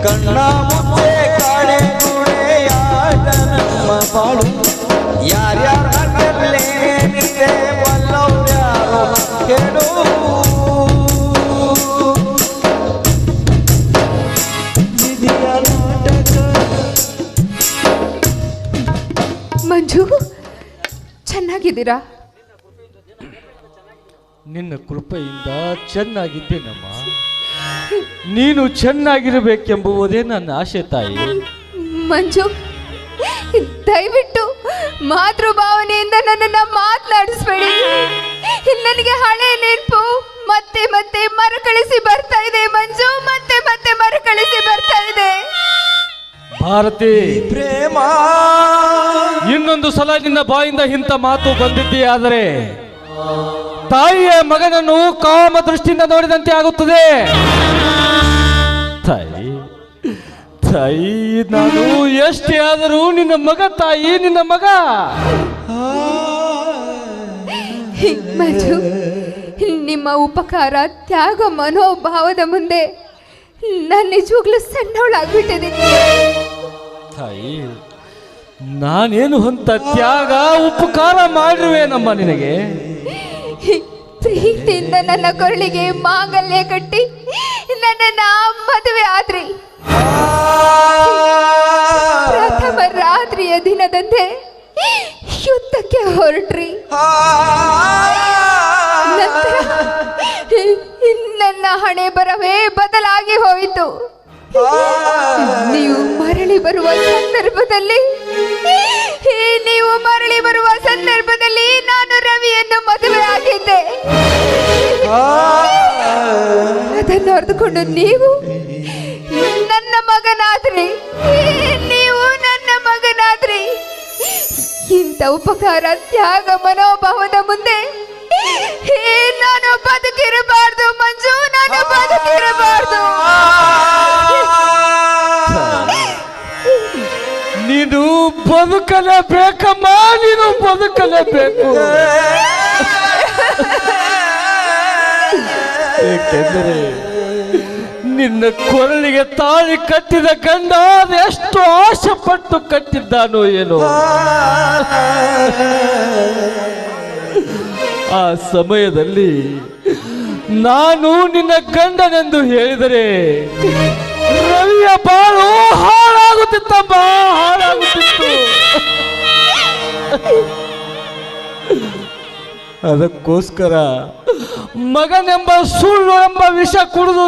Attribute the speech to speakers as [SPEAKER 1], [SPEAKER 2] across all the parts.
[SPEAKER 1] ಕಣ್ಣ ಮುಚ್ಚೆ ಕಾಡೆ ಕೂಡೆ ಯಾರ ನಮ್ಮ ಬಾಳು ಯಾರ್ಯಾರ ನಿಂತೆ ಬಲ್ಲವ್ರು ಯಾರೋ ಕೇಳು
[SPEAKER 2] ಮಂಜು ಚೆನ್ನಾಗಿದ್ದೀರಾ?
[SPEAKER 3] ನಿನ್ನ ಕೃಪೆಯಿಂದ ಚೆನ್ನಾಗಿದ್ದೇನಮ್ಮ. ನೀನು ಚೆನ್ನಾಗಿರಬೇಕೆಂಬುವುದೇ ನನ್ನ ಆಶೆ ತಾಯಿ.
[SPEAKER 2] ಮಂಜು, ದಯವಿಟ್ಟು ಮಾತೃಭಾವನೆಯಿಂದ ನನ್ನನ್ನು ಮಾತನಾಡಿಸ್ಬೇಡಿ. ನನಗೆ ಹಳೆ ನೆನಪು ಮತ್ತೆ ಮತ್ತೆ ಮರುಕಳಿಸಿ ಬರ್ತಾ ಇದೆ ಮಂಜು, ಮತ್ತೆ ಮತ್ತೆ ಮರುಕಳಿಸಿ ಬರ್ತಾ ಇದೆ.
[SPEAKER 3] ಭಾರತಿ,
[SPEAKER 1] ಪ್ರೇಮ
[SPEAKER 3] ಇನ್ನೊಂದು ಸಲ ನಿನ್ನ ಬಾಯಿಂದ ಇಂಥ ಮಾತು ಬಂದಿದೆಯಾದರೆ ತಾಯಿಯ ಮಗನನ್ನು ಕಾಮ ದೃಷ್ಟಿಯಿಂದ ನೋಡಿದಂತೆ ಆಗುತ್ತದೆ. ತಾಯಿ ತಾಯಿ, ನಾನು ಎಷ್ಟೇ ಆದರೂ ನಿನ್ನ ಮಗ ತಾಯಿ, ನಿನ್ನ ಮಗ.
[SPEAKER 2] ಮಂಜು, ನಿಮ್ಮ ಉಪಕಾರ ತ್ಯಾಗ ಮನೋಭಾವದ ಮುಂದೆ ನಾನು ನಿಜವಾಗ್ಲೂ ಸಣ್ಣವಳಾಗ್ಬಿಟ್ಟಿದ್ದೀನಿ.
[SPEAKER 3] ತಾಯಿ, ನಾನೇನು ಅಂತ ತ್ಯಾಗ ಉಪಕಾರ ಮಾಡಿರುವೇನಮ್ಮ ನಿನಗೆ?
[SPEAKER 2] ಪ್ರೀತಿಯಿಂದ ನನ್ನ ಕೊರಳಿಗೆ ಮಾಂಗಲ್ಯ ಕಟ್ಟಿ ನನ್ನನ್ನ ಮದುವೆ ಆದ್ರಿ. ಪ್ರಥಮ ರಾತ್ರಿಯ ದಿನದಂತೆ ಯುದ್ಧಕ್ಕೆ ಹೊರಟ್ರಿ. ನಂತರ ನನ್ನ ಹಣೆ ಬರವೇ ಬದಲಾಗಿ ಹೋಯಿತು. ನೀವು ಮರಳಿ ಬರುವ ಸಂದರ್ಭದಲ್ಲಿ ನಾನು ರವಿಯನ್ನು ಮದುವೆ ಆಗಿದ್ದೆ. ಅದನ್ನು ಅರಿತುಕೊಂಡು ನೀವು ನನ್ನ ಮಗನಾದ್ರಿ. ಇಂಥ ಉಪಕಾರ ತ್ಯಾಗ ಮನೋಭಾವದ ಮುಂದೆ ನಾನು ಬದುಕಿರಬಾರ್ದು ಮಂಜು, ನಾನು ಬದುಕಿರಬಾರ್ದು.
[SPEAKER 3] ನೀನು ಬದುಕಲೇಬೇಕಮ್ಮ, ನೀನು ಬದುಕಲೇಬೇಕು. ಏಕೆಂದರೆ ನಿನ್ನ ಕೊರಳಿಗೆ ತಾಳಿ ಕಟ್ಟಿದ ಗಂಡ ಎಷ್ಟು ಆಸೆ ಪಟ್ಟು ಕಟ್ಟಿದ್ದಾನೋ ಏನೋ. ಆ ಸಮಯದಲ್ಲಿ ನಾನು ನಿನ್ನ ಗಂಡನೆಂದು ಹೇಳಿದರೆ ರವಿಯ ಬಾಳು ಹಾಳಾಗುತ್ತಿತ್ತಮ್ಮ, ಹಾಳಾಗುತ್ತಿತ್ತು. ಅದಕ್ಕೋಸ್ಕರ ಮಗನೆಂಬ ಸುಳ್ಳು ಎಂಬ ವಿಷ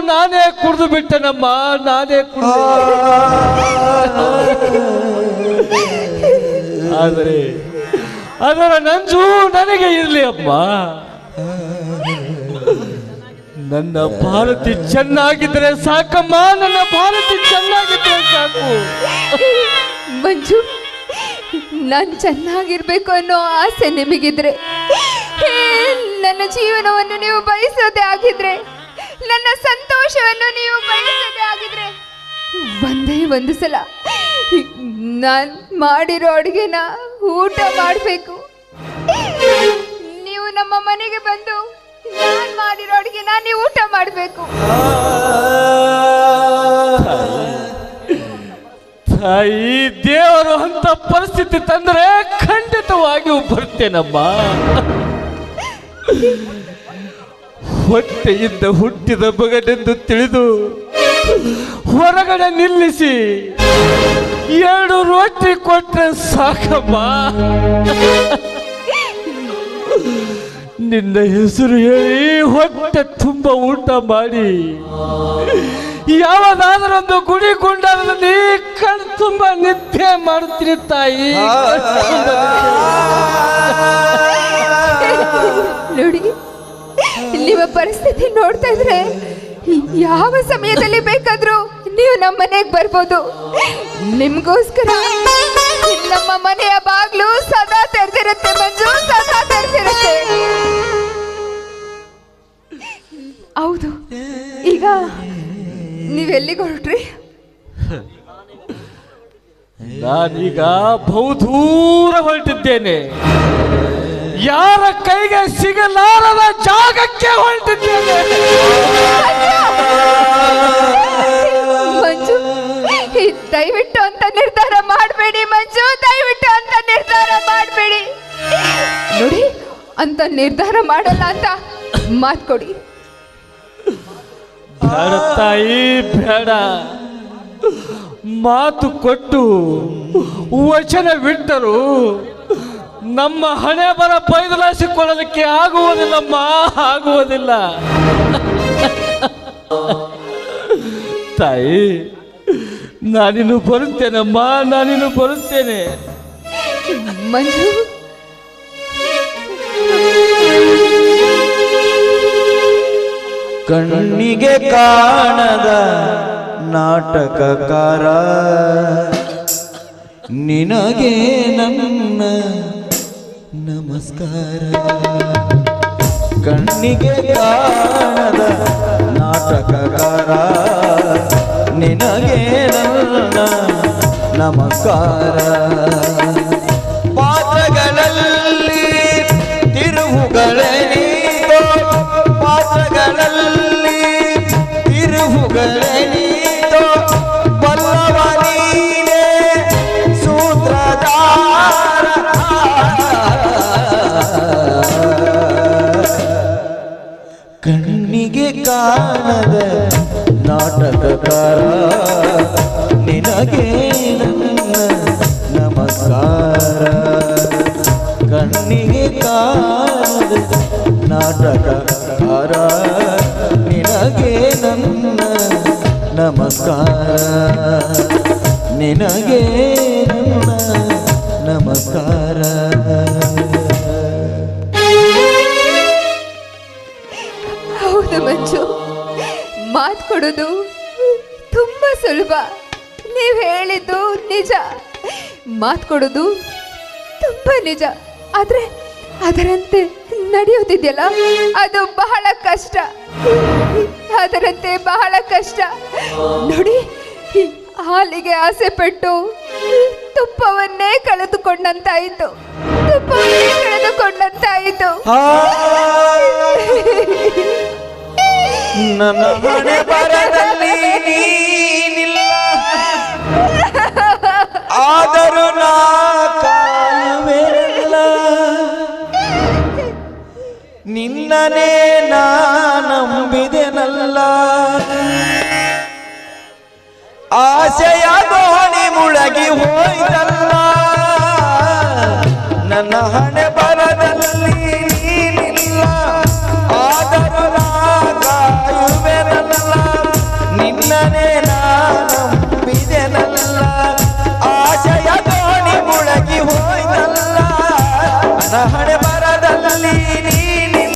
[SPEAKER 3] ನಾನೇ ಕುಡಿದು ಬಿಟ್ಟೆನಮ್ಮ, ನಾನೇ ಕುಡಿದು. ಆದರೆ ಅದರ ನಂಜು ನನಗೆ ಇರಲಿ ಅಮ್ಮ. ನನ್ನ ಭಾರತಿ ಚೆನ್ನಾಗಿದ್ರೆ ಸಾಕಮ್ಮ, ನನ್ನ ಭಾರತಿ ಚೆನ್ನಾಗಿದ್ರೆ ಸಾಕು.
[SPEAKER 2] ಮಂಜು, ನಾನು ಚೆನ್ನಾಗಿರ್ಬೇಕು ಅನ್ನೋ ಆಸೆ ನಿಮಗಿದ್ರೆ, ನನ್ನ ಜೀವನವನ್ನು ನೀವು ಬಯಸೋದೇ ಆಗಿದ್ರೆ, ನನ್ನ ಸಂತೋಷವನ್ನು ನೀವು ಬಯಸೋದೇ ಆಗಿದ್ರೆ, ಒಂದೇ ಒಂದು ಸಲ ನಾನು ಮಾಡಿರೋ ಅಡುಗೆನ ಊಟ ಮಾಡಬೇಕು. ನೀವು ನಮ್ಮ ಮನೆಗೆ ಬಂದು ನಾನು ಮಾಡಿರೋ ಅಡುಗೆನ ನೀವು ಊಟ ಮಾಡಬೇಕು.
[SPEAKER 3] ತಾಯಿ, ದೇವರು ಅಂತ ಪರಿಸ್ಥಿತಿ ತಂದರೆ ಖಂಡಿತವಾಗಿಯೂ ಬರ್ತೇನಮ್ಮ. ಹೊಟ್ಟೆಯಿಂದ ಹುಟ್ಟಿದ ಮಗನೆಂದು ತಿಳಿದು ಹೊರಗಡೆ ನಿಲ್ಲಿಸಿ 2 ರೊಟ್ಟಿ ಕೊಟ್ರೆ ಸಾಕಮ್ಮ. ನಿನ್ನ ಹೆಸರು ಹೇಳಿ ಹೊಟ್ಟೆ ತುಂಬ ಊಟ ಮಾಡಿ ಯಾವದಾದ್ರೊಂದು ಗುಡಿ ಗುಂಡಾರದಲ್ಲಿ ಕಣ್ ತುಂಬ ನಿದ್ದೆ ಮಾಡುತ್ತೀನಿ ತಾಯಿ.
[SPEAKER 2] ನೋಡಿ, ನಿಮ್ಮ ಪರಿಸ್ಥಿತಿ ನೋಡ್ತಾ ಇದ್ರೆ ಯಾವ ಸಮಯದಲ್ಲಿ ಬೇಕಾದ್ರೂ ನೀವು ನಮ್ಮ ಮನೆಗೆ ಬರ್ಬೋದು. ನಿಮ್ಗೋಸ್ಕರ ನಮ್ಮ ಮನೆಯ ಬಾಗ್ಲು ಸದಾ ತೆರೆದಿರುತ್ತೆ ಮಂಜು, ಸದಾ ತೆರೆದಿರುತ್ತೆ. ಹೌದು, ಈಗ ನೀವೆಲ್ಲಿಗೆ ಹೊರಟ್ರಿ?
[SPEAKER 3] ನಾನೀಗ ಬಹುದೂರ ಹೊರಟಿದ್ದೇನೆ. ಯಾರ ಕೈಗೆ ಸಿಗಲಾರದ ಜಾಗಕ್ಕೆ ಹೊರಟಿದ್ದೇನೆ.
[SPEAKER 2] ಮಂಜು, ದಯವಿಟ್ಟು ಅಂತ ನಿರ್ಧಾರ ಮಾಡಬೇಡಿ ಮಂಜು, ದಯವಿಟ್ಟು ಅಂತ ನಿರ್ಧಾರ ಮಾಡಬೇಡಿ. ನೋಡಿ, ಅಂತ ನಿರ್ಧಾರ ಮಾಡಲ್ಲ ಅಂತ ಮಾತು ಕೊಡಿ.
[SPEAKER 3] ಬೇಡ ತಾಯಿ, ಬೇಡ. ಮಾತು ಕೊಟ್ಟು ವಚನ ಬಿಟ್ಟರು ನಮ್ಮ ಹಣೆ ಬರ ಬಯಲಾಯಿಸಿಕೊಳ್ಳಲಿಕ್ಕೆ ಆಗುವುದಿಲ್ಲಮ್ಮ, ಆಗುವುದಿಲ್ಲ. ತಾಯಿ, ನಾನಿನ್ನು ಬರುತ್ತೇನಮ್ಮ, ನಾನಿನ್ನು ಬರುತ್ತೇನೆ.
[SPEAKER 2] ಮಂಜು,
[SPEAKER 1] ಕಣ್ಣಿಗೆ ಕಾಣದ ನಾಟಕಕಾರ ನಿನಗೆ ನನ್ನ ನಮಸ್ಕಾರ. ಕಣ್ಣಿಗೆ ಕಾಣದ ನಾಟಕಕಾರ ನಿನಗೆ ನನ್ನ ನಮಸ್ಕಾರ. ಪಾತ್ರಗಳಲ್ಲಿ ತಿರುವುಗಳೇ ನೀನು, ಪಾತ್ರಗಳಲ್ಲಿ ತಿರುವುಗಳೇ ನೀನು, ಬಲ್ಲವ ನೀನೇ ಸೂತ್ರಧಾರ. ಕಣ್ಣಿಗೆ ಕಾಣದ ನಾಟಕಕಾರ ನಿನಗೆ ನನ್ನ ನಮಸ್ಕಾರ. ಕಣ್ಣಿಗೆ ಕಾಣದ ನಾಟಕಕಾರ ನಿನಗೆ ನನ್ನ ನಮಸ್ಕಾರ. ನಿನಗೆ ನನ್ನ ನಮಸ್ಕಾರ.
[SPEAKER 2] ಹೌದು ಮಂಜು, ಮಾತು ಕೊಡೋದು ತುಂಬಾ ಸುಲಭ. ನೀವು ಹೇಳಿದ್ದು ನಿಜ, ಮಾತು ಕೊಡೋದು ತುಂಬಾ ನಿಜ. ಆದ್ರೆ ಅದರಂತೆ ನಡೆಯೋದಿದೆಯಲ್ಲ, ಅದು ಬಹಳ ಕಷ್ಟ. ಅದರಂತೆ ಬಹಳ ಕಷ್ಟ. ನೋಡಿ, ಹಾಲಿಗೆ ಆಸೆ ಪಟ್ಟು ತುಪ್ಪವನ್ನೇ ಕಳೆದುಕೊಂಡಂತಾಯಿತು, ತುಪ್ಪವನ್ನೇ ಕಳೆದುಕೊಂಡಂತಾಯಿತು.
[SPEAKER 1] ನನ್ನ ಹಣೆ ಬರದಲ್ಲಿ ನೀನಿಲ್ಲ, ಆದರೂ ನಾ ಕಾಯುವೆಲ್ಲ. ನಿನ್ನನೇ ನಾ ನಂಬಿದೆನಲ್ಲ, ಆಸೆಯ ದೋಣಿ ಮುಳಗಿ ಹೋಯ್ತಲ್ಲ. ನನ್ನ ಹಣೆ ಬರದಲ್ಲಿ ನೀನಿಲ್ಲ, ಆದರೂ ನಾ ಕಾಯುವೆನಲ್ಲ. ನಿನ್ನನೇ ನಾ ನಂಬಿದೆನಲ್ಲ, ಆಸೆಯ ದೋಣಿ ಮುಳಗಿ ಹೋಯ್ತಲ್ಲ. ನನ್ನ ಹಣೆ